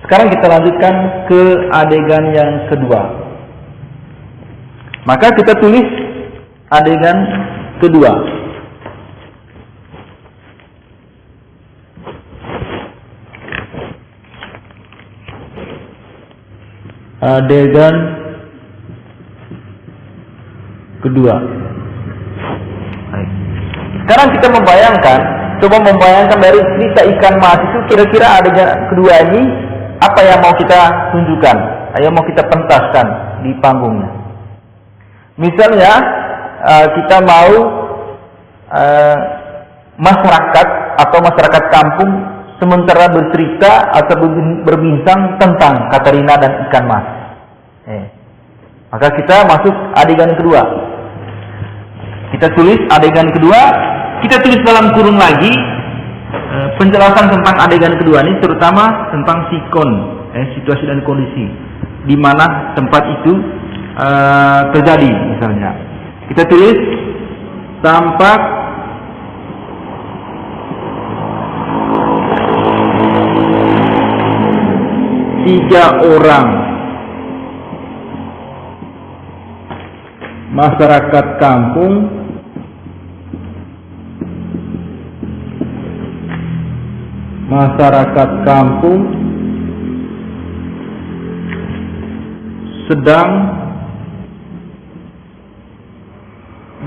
Sekarang kita lanjutkan ke adegan yang kedua. Maka kita tulis adegan kedua. Adegan kedua. Sekarang kita coba membayangkan dari cerita ikan mas itu, kira-kira adegan kedua ini apa yang mau kita tunjukkan, yang mau kita pentaskan di panggungnya. Misalnya kita mau masyarakat atau masyarakat kampung sementara bercerita atau berbincang tentang Katarina dan ikan mas. Maka kita masuk adegan kedua. Kita tulis adegan kedua. Kita tulis dalam kurung lagi penjelasan tentang adegan kedua ini, terutama tentang sikon, situasi dan kondisi di mana tempat itu terjadi. Misalnya kita tulis tampak tiga orang masyarakat kampung sedang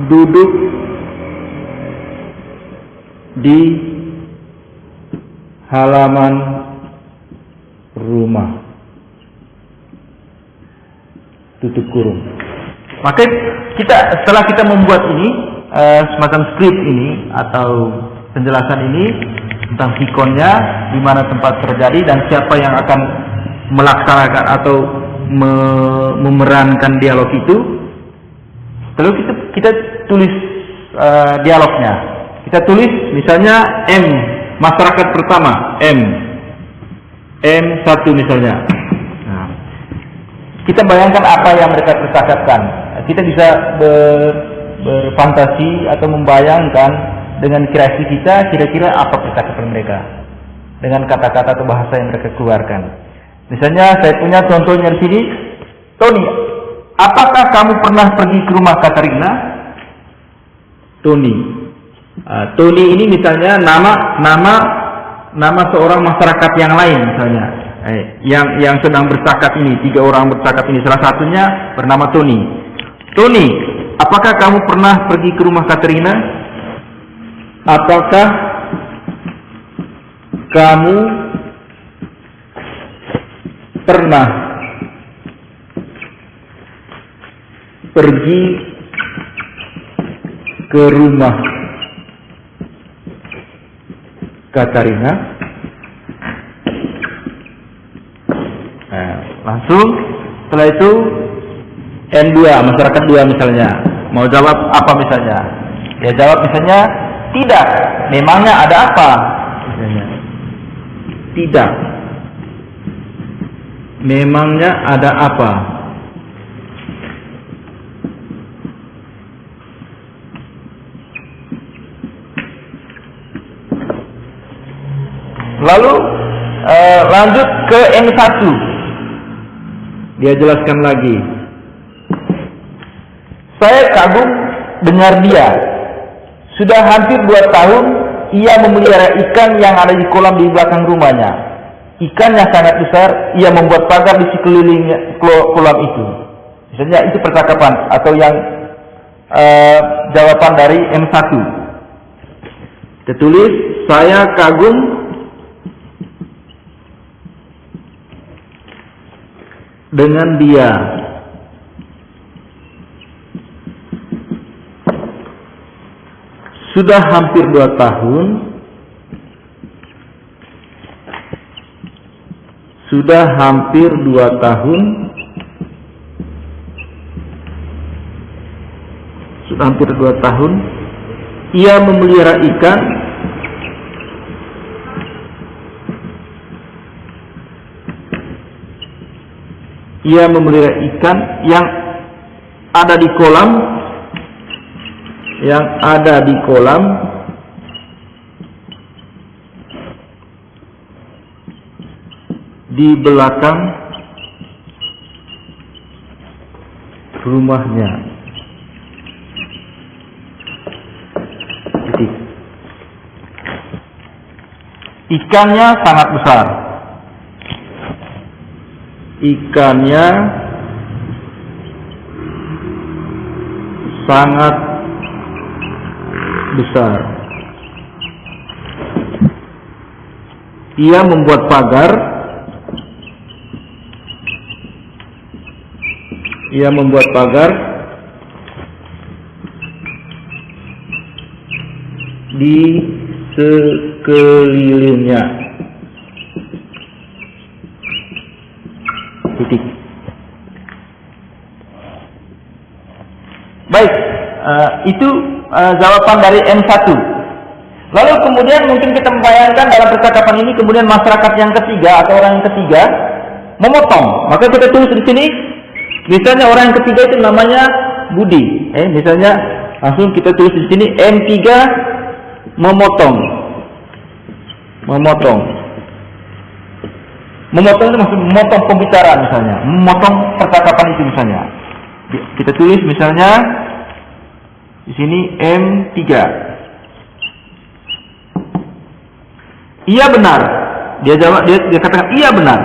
duduk di halaman rumah. Tutup kurung. Maka setelah kita membuat ini semacam skrip ini atau penjelasan ini tentang sikonnya, di mana tempat terjadi dan siapa yang akan melaksanakan atau memerankan dialog itu. Lalu kita tulis dialognya. Kita tulis misalnya M, masyarakat pertama M1 misalnya. Nah, kita bayangkan apa yang mereka percakapkan. Kita bisa berfantasi atau membayangkan dengan kreasi kita kira-kira apa percakapan mereka dengan kata-kata atau bahasa yang mereka keluarkan. Misalnya saya punya contohnya di sini. Tony, apakah kamu pernah pergi ke rumah Katarina? Tony. Tony ini misalnya nama seorang masyarakat yang lain misalnya. Yang sedang bercakap ini, tiga orang bercakap ini, salah satunya bernama Tony. Tony, apakah kamu pernah pergi ke rumah Katarina? Apakah kamu pernah pergi ke rumah Katarina? Langsung setelah itu N2, masyarakat 2 misalnya mau jawab apa misalnya? Ya jawab misalnya tidak. Memangnya ada apa? Misalnya tidak. Memangnya ada apa? Lalu lanjut ke N1. Dia jelaskan lagi. Saya kagum dengar dia. Sudah hampir 2 tahun ia memelihara ikan yang ada di kolam di belakang rumahnya. Ikan yang sangat besar, ia membuat pagar di sekelilingnya kolam itu. Misalnya itu percakapan atau yang jawaban dari M1. Kita tulis, saya kagum dengan dia. Sudah hampir 2 tahun. Sudah hampir 2 tahun. Sudah hampir 2 tahun. Ia memelihara ikan. Ia memelihara ikan yang ada di kolam. Yang ada di kolam. di belakang rumahnya. Titik. Ikannya sangat besar. Ikannya sangat besar. Ia membuat pagar. Ia membuat pagar di sekelilingnya. Titik. Baik, itu jawaban dari M1. Lalu kemudian mungkin kita membayangkan dalam percakapan ini kemudian masyarakat yang ketiga atau orang yang ketiga memotong. Maka kita tulis di sini, misalnya orang yang ketiga itu namanya Budi. Misalnya langsung kita tulis di sini M3 memotong. Memotong itu maksud memotong pembicaraan misalnya, memotong percakapan itu misalnya. Kita tulis misalnya di sini M3. Iya benar. Dia jawab, dia katakan iya benar.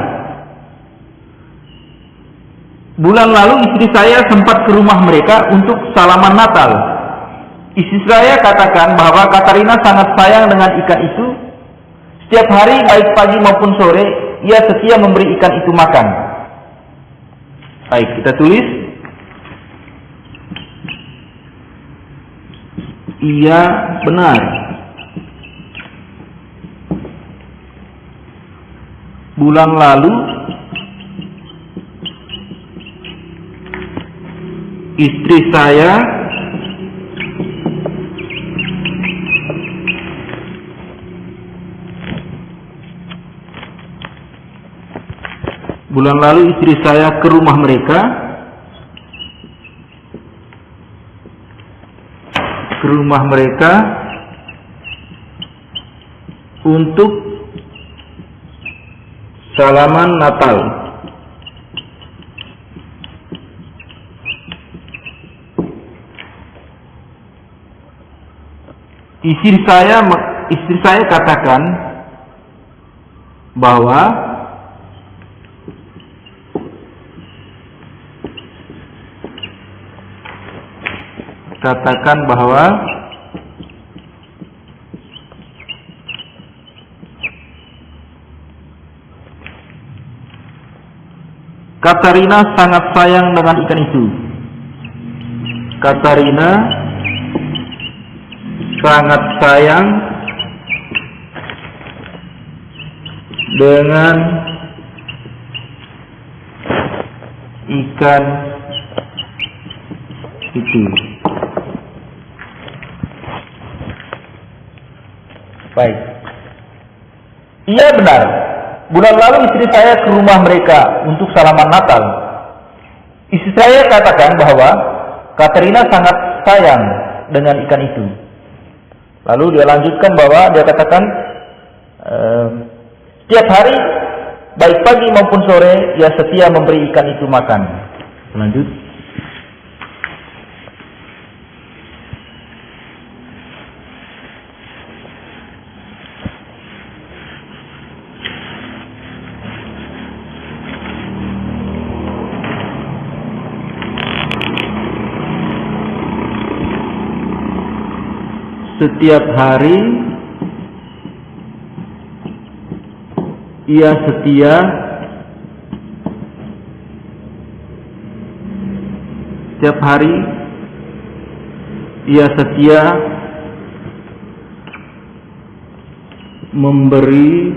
Bulan lalu istri saya sempat ke rumah mereka untuk salaman Natal. Istri saya katakan bahwa Katarina sangat sayang dengan ikan itu. Setiap hari baik pagi maupun sore ia setia memberi ikan itu makan. Baik, kita tulis. Iya benar. Bulan lalu istri saya ke rumah mereka untuk salaman Natal. Istri saya katakan bahwa Katarina sangat sayang dengan ikan itu. Katarina sangat sayang dengan ikan itu. Baik. Iya benar. Bulan lalu istri saya ke rumah mereka untuk salaman Natal. Istri saya katakan bahwa Katarina sangat sayang dengan ikan itu. Lalu dia lanjutkan bahwa dia katakan setiap hari baik pagi maupun sore ia setia memberi ikan itu makan. Lanjut. Setiap hari ia setia memberi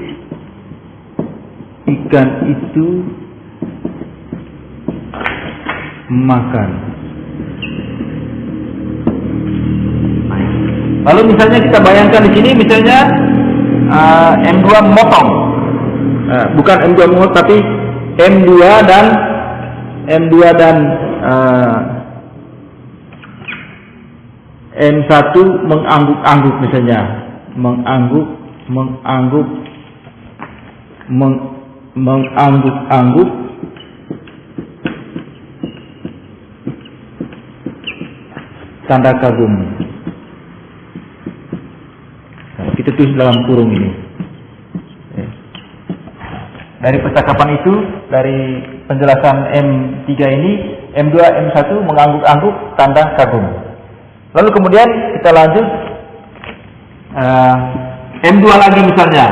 ikan itu makan. Lalu misalnya kita bayangkan di sini misalnya M2 memotong, bukan M2 memotong tapi M2 dan M1 mengangguk-angguk mengangguk-angguk tanda kagum. Nah, kita tulis dalam kurung ini. Dari percakapan itu, dari penjelasan M3 ini, M2, M1 mengangguk-angguk tanda kagum. Lalu kemudian kita lanjut M2 lagi misalnya,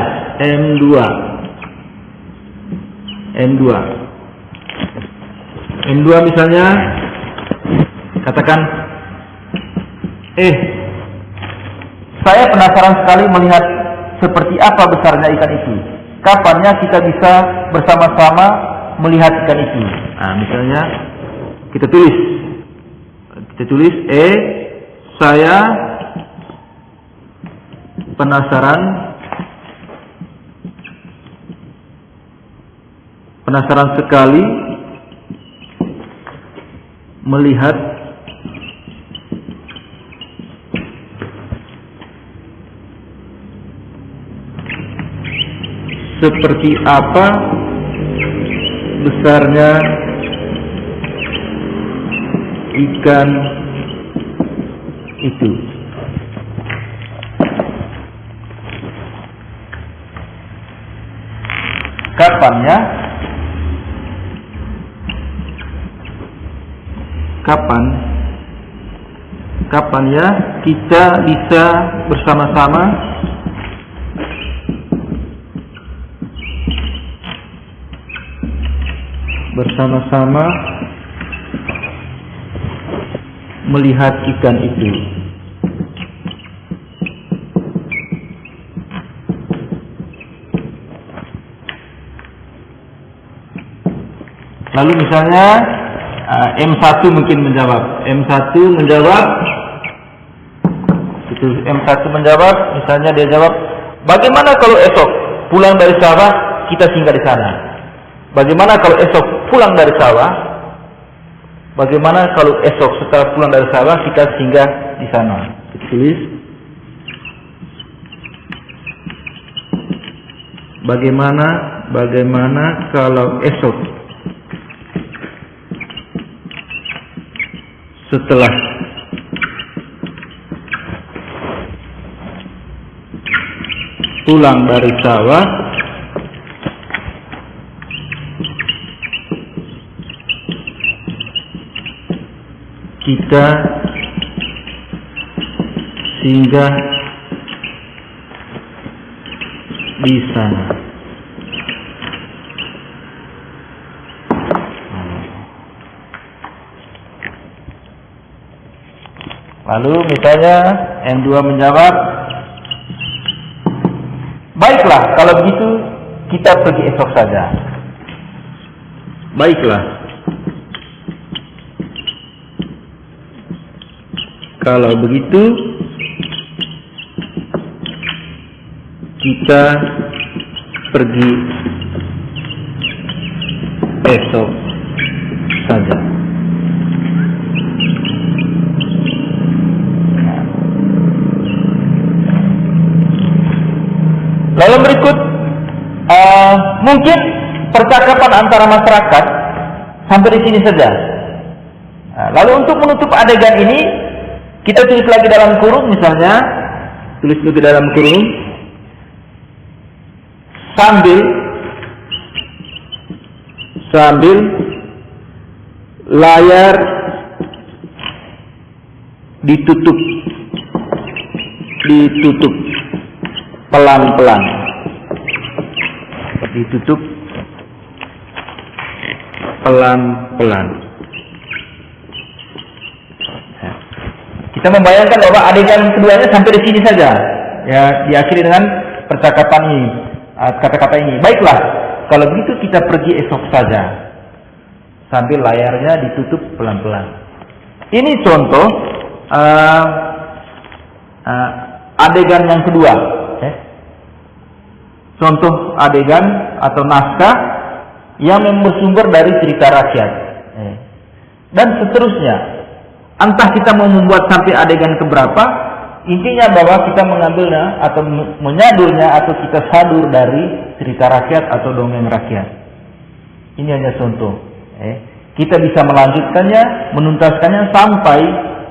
M2 misalnya katakan, saya penasaran sekali melihat seperti apa besarnya ikan itu. Kapannya kita bisa bersama-sama melihat ikan itu? Nah, misalnya kita tulis saya penasaran sekali melihat seperti apa besarnya ikan itu. Kapan ya kita bisa bersama-sama melihat ikan itu. Lalu misalnya M1 mungkin menjawab. M1 menjawab, misalnya dia jawab, bagaimana kalau esok pulang dari sawah kita singgah di sana? Bagaimana kalau esok pulang dari sawah? Bagaimana kalau esok setelah pulang dari sawah kita singgah di sana? Tulis. Bagaimana kalau esok setelah pulang dari sawah kita singgah di sana. Lalu misalnya M2 menjawab, baiklah kalau begitu kita pergi esok saja. Baiklah kalau begitu kita pergi esok saja. Lalu berikut mungkin percakapan antara masyarakat sampai di sini saja. Lalu untuk menutup adegan ini kita tulis lagi dalam kurung, misalnya tulis lagi dalam kurung sambil layar ditutup pelan-pelan. Ditutup pelan-pelan. Kita membayangkan bahwa adegan keduanya sampai di sini saja. Ya, diakhiri dengan percakapan ini, kata-kata ini. Baiklah, kalau begitu kita pergi esok saja. Sambil layarnya ditutup pelan-pelan. Ini contoh adegan yang kedua. Contoh adegan atau naskah yang bersumber dari cerita rakyat. Dan seterusnya. Entah kita mau membuat sampai adegan keberapa, intinya bahwa kita mengambilnya atau menyadurnya atau kita sadur dari cerita rakyat atau dongeng rakyat. Ini hanya contoh. Kita bisa melanjutkannya, menuntaskannya sampai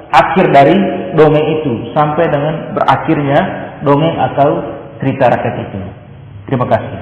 akhir dari dongeng itu, sampai dengan berakhirnya dongeng atau cerita rakyat itu. Terima kasih.